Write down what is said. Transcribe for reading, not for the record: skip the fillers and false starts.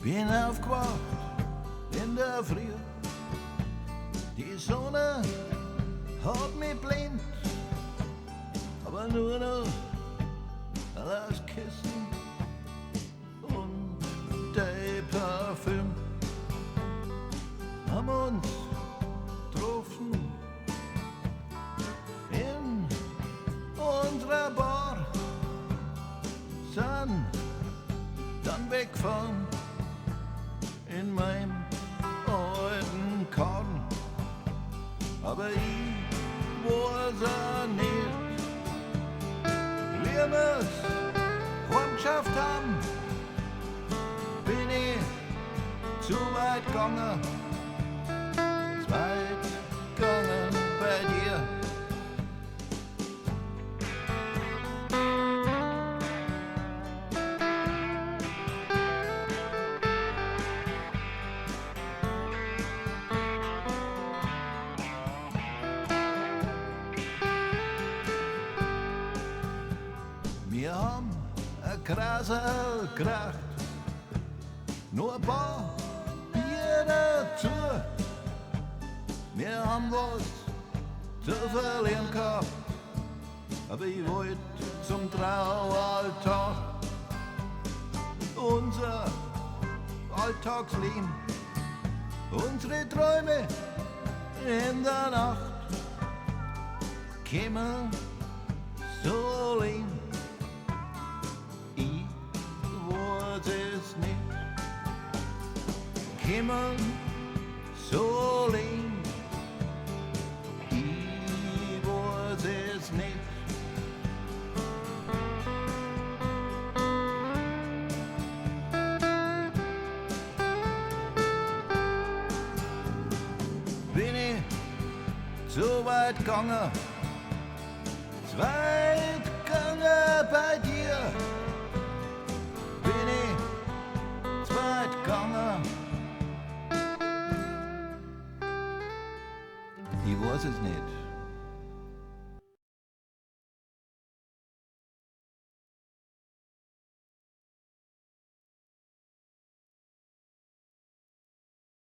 Bin aufgewacht in der Früh, die Sonne hat mich blind, aber nur noch das Kissen und dein Parfüm haben uns getroffen in unserer Bar, sind dann weggefahren in meinem alten Karren, aber ich weiß auch nicht, wie wir's heimgeschafft haben, bin ich zu weit gegangen, zu weit gegangen bei dir. Wir haben ein Graser gekracht, nur ein paar Bier dazu. Wir haben was zu verlieren gehabt, aber ich wollte zum Traualtar unser Alltagsleben, unsere Träume in der Nacht kämen so leer. Ich weiß es nicht, kämen so leer. Ich weiß es nicht. Bin ich so weit gegangen, zu weit gegangen bei dir. Bin ich zu weit gegangen. Ich weiß es nicht.